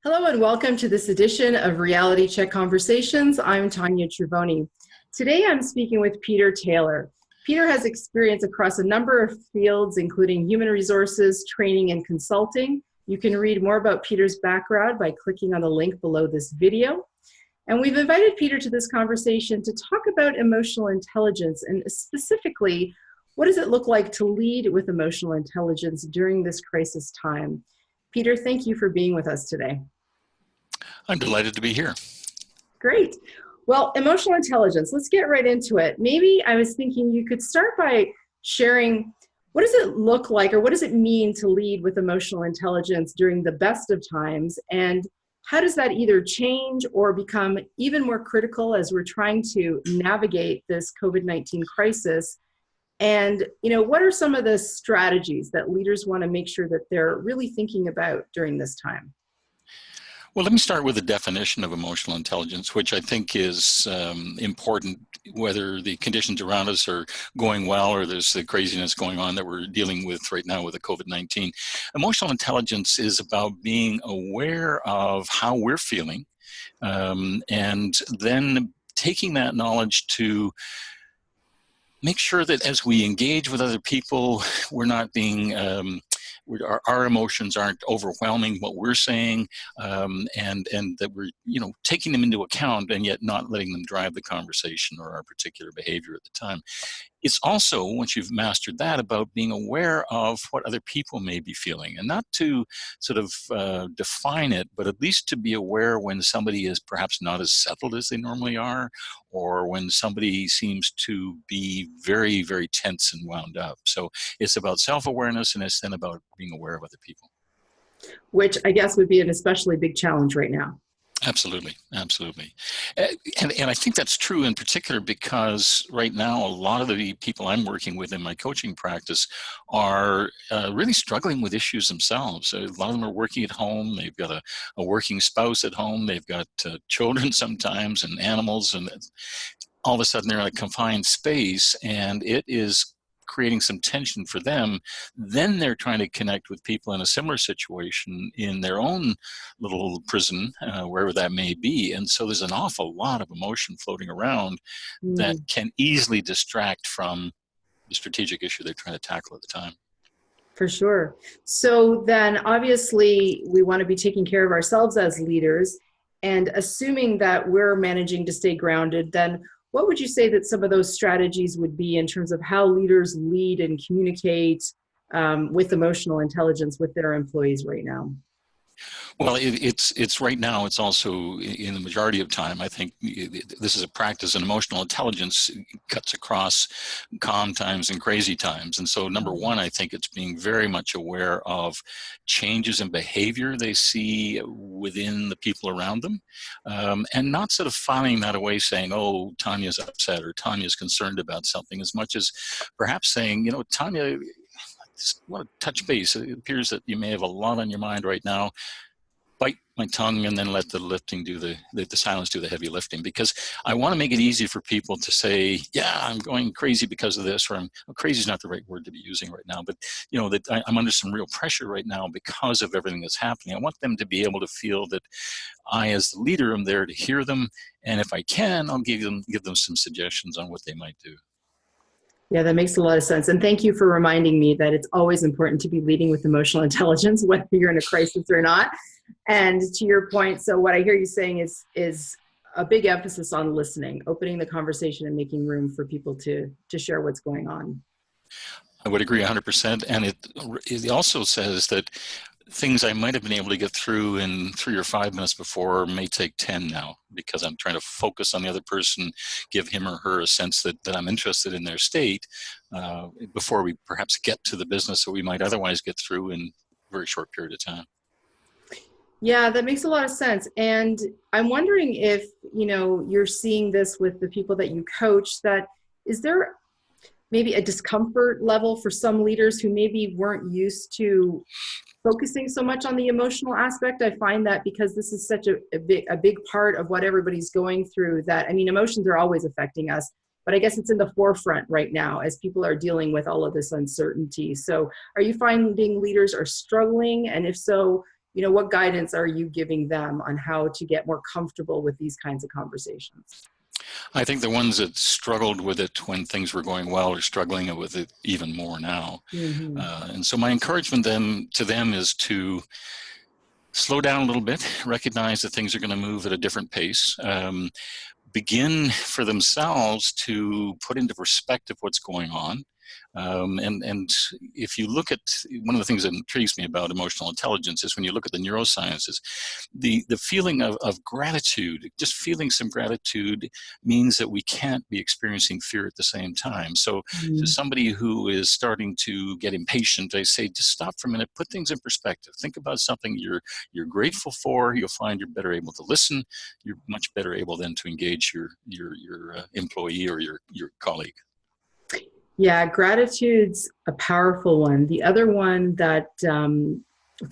Hello and welcome to this edition of Reality Check Conversations. I'm Tanya Truvoni. Today I'm speaking with Peter Taylor. Peter has experience across a number of fields, including human resources, training, and consulting. You can read more about Peter's background by clicking on the link below this video. And we've invited Peter to this conversation to talk about emotional intelligence and specifically, what does it look like to lead with emotional intelligence during this crisis time? Peter, thank you for being with us today. I'm delighted to be here. Great. Well, emotional intelligence, let's get right into it. Maybe I was thinking you could start by sharing, what does it look like or what does it mean to lead with emotional intelligence during the best of times? And how does that either change or become even more critical as we're trying to navigate this COVID-19 crisis? And, what are some of the strategies that leaders want to make sure that they're really thinking about during this time? Well, let me start with the definition of emotional intelligence, which I think is important, whether the conditions around us are going well or there's the craziness going on that we're dealing with right now with the COVID-19. Emotional intelligence is about being aware of how we're feeling, and then taking that knowledge to make sure that as we engage with other people, we're not being our emotions aren't overwhelming what we're saying, and that we're taking them into account and yet not letting them drive the conversation or our particular behavior at the time. It's also, once you've mastered that, about being aware of what other people may be feeling, and not to sort of define it, but at least to be aware when somebody is perhaps not as settled as they normally are, or when somebody seems to be very, very tense and wound up. So it's about self-awareness, and it's then about being aware of other people. Which I guess would be an especially big challenge right now. Absolutely, absolutely. And I think that's true in particular because right now, a lot of the people I'm working with in my coaching practice are really struggling with issues themselves. A lot of them are working at home. They've got a working spouse at home. They've got children sometimes and animals. And all of a sudden they're in a confined space, and it is creating some tension for them. Then they're trying to connect with people in a similar situation in their own little prison, wherever that may be. And so there's an awful lot of emotion floating around that can easily distract from the strategic issue they're trying to tackle at the time. For sure. So then obviously we want to be taking care of ourselves as leaders, and assuming that we're managing to stay grounded, then what would you say that some of those strategies would be in terms of how leaders lead and communicate with emotional intelligence with their employees right now? Well, it's right now, it's also in the majority of time, I think this is a practice, and emotional intelligence cuts across calm times and crazy times. And so number one, I think it's being very much aware of changes in behavior they see within the people around them, and not sort of filing that away saying, oh, Tanya's upset or Tanya's concerned about something, as much as perhaps saying, Tanya, just want to touch base. It appears that you may have a lot on your mind right now. Bite my tongue and then let the lifting do the silence do the heavy lifting, because I want to make it easy for people to say, yeah, I'm going crazy because of this, or crazy is not the right word to be using right now, but that I'm under some real pressure right now because of everything that's happening. I want them to be able to feel that I, as the leader, am there to hear them, and if I can, I'll give them some suggestions on what they might do. Yeah, that makes a lot of sense. And thank you for reminding me that it's always important to be leading with emotional intelligence, whether you're in a crisis or not. And to your point, so what I hear you saying is a big emphasis on listening, opening the conversation and making room for people to share what's going on. I would agree 100%. And it also says that things I might have been able to get through in 3 or 5 minutes before may take 10 now, because I'm trying to focus on the other person, give him or her a sense that I'm interested in their state before we perhaps get to the business that we might otherwise get through in a very short period of time. Yeah, that makes a lot of sense. And I'm wondering if, you're seeing this with the people that you coach, that is there maybe a discomfort level for some leaders who maybe weren't used to focusing so much on the emotional aspect? I find that because this is such a big part of what everybody's going through, that, emotions are always affecting us, but I guess it's in the forefront right now as people are dealing with all of this uncertainty. So are you finding leaders are struggling? And if so, what guidance are you giving them on how to get more comfortable with these kinds of conversations? I think the ones that struggled with it when things were going well are struggling with it even more now. Mm-hmm. And so my encouragement to them is to slow down a little bit, recognize that things are going to move at a different pace, begin for themselves to put into perspective what's going on. And if you look at, one of the things that intrigues me about emotional intelligence is when you look at the neurosciences, the feeling of gratitude, just feeling some gratitude means that we can't be experiencing fear at the same time. So to somebody who is starting to get impatient, I say, just stop for a minute, put things in perspective. Think about something you're grateful for. You'll find you're better able to listen. You're much better able then to engage your employee or your colleague. Yeah, gratitude's a powerful one. The other one that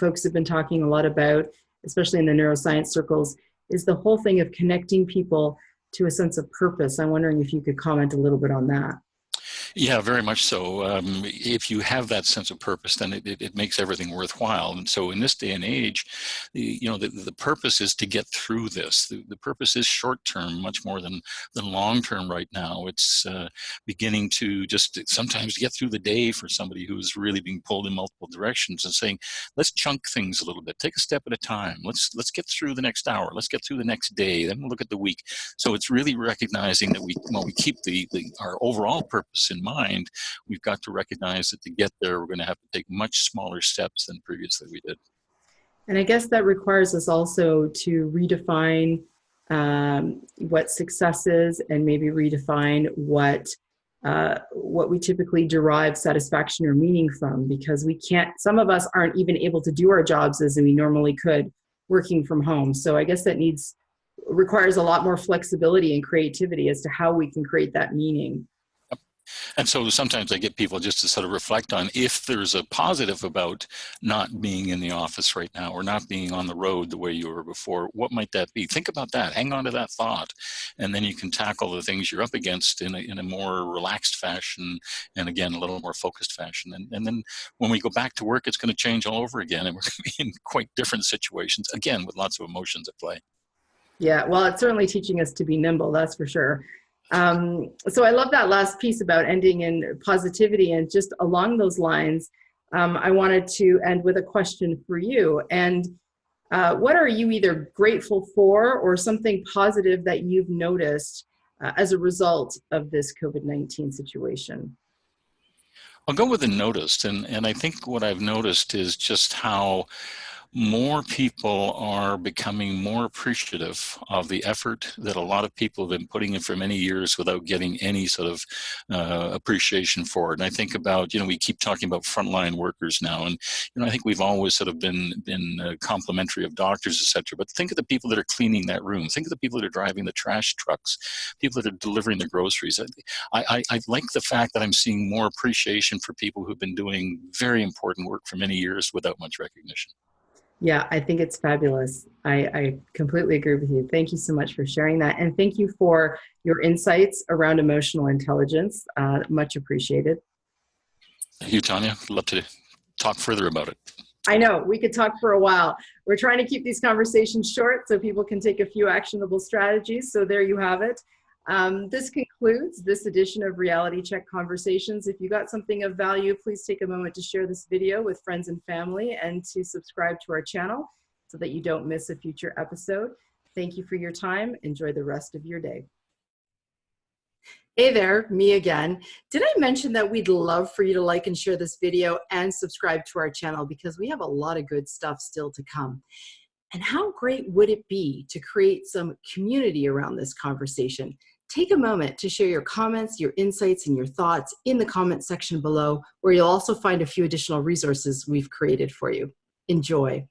folks have been talking a lot about, especially in the neuroscience circles, is the whole thing of connecting people to a sense of purpose. I'm wondering if you could comment a little bit on that. Yeah, very much so. If you have that sense of purpose, then it makes everything worthwhile. And so in this day and age, the purpose is to get through this. The purpose is short term, much more than long term right now. It's beginning to just sometimes get through the day for somebody who's really being pulled in multiple directions and saying, let's chunk things a little bit, take a step at a time. Let's get through the next hour. Let's get through the next day. Then we'll look at the week. So it's really recognizing that we keep our overall purpose in mind, we've got to recognize that to get there, we're going to have to take much smaller steps than previously we did. And I guess that requires us also to redefine what success is, and maybe redefine what we typically derive satisfaction or meaning from, because some of us aren't even able to do our jobs as we normally could working from home. So I guess that requires a lot more flexibility and creativity as to how we can create that meaning. And so sometimes I get people just to sort of reflect on, if there's a positive about not being in the office right now or not being on the road the way you were before, what might that be? Think about that. Hang on to that thought. And then you can tackle the things you're up against in a more relaxed fashion, and again, a little more focused fashion. And then when we go back to work, it's going to change all over again. And we're going to be in quite different situations, again, with lots of emotions at play. Yeah, well, it's certainly teaching us to be nimble, that's for sure. So I love that last piece about ending in positivity. And just along those lines, I wanted to end with a question for you. And what are you either grateful for or something positive that you've noticed as a result of this COVID-19 situation? I'll go with the noticed. And I think what I've noticed is just how more people are becoming more appreciative of the effort that a lot of people have been putting in for many years without getting any sort of appreciation for it. And I think about, we keep talking about frontline workers now, and I think we've always sort of been complimentary of doctors, et cetera. But think of the people that are cleaning that room. Think of the people that are driving the trash trucks, people that are delivering the groceries. I like the fact that I'm seeing more appreciation for people who've been doing very important work for many years without much recognition. Yeah, I think it's fabulous. I completely agree with you. Thank you so much for sharing that. And thank you for your insights around emotional intelligence. Much appreciated. Thank you, Tanya. I'd love to talk further about it. I know, we could talk for a while. We're trying to keep these conversations short so people can take a few actionable strategies. So there you have it. This concludes this edition of Reality Check Conversations. If you got something of value, please take a moment to share this video with friends and family, and to subscribe to our channel so that you don't miss a future episode. Thank you for your time. Enjoy the rest of your day. Hey there, me again. Did I mention that we'd love for you to like and share this video and subscribe to our channel, because we have a lot of good stuff still to come. And how great would it be to create some community around this conversation? Take a moment to share your comments, your insights, and your thoughts in the comment section below, where you'll also find a few additional resources we've created for you. Enjoy.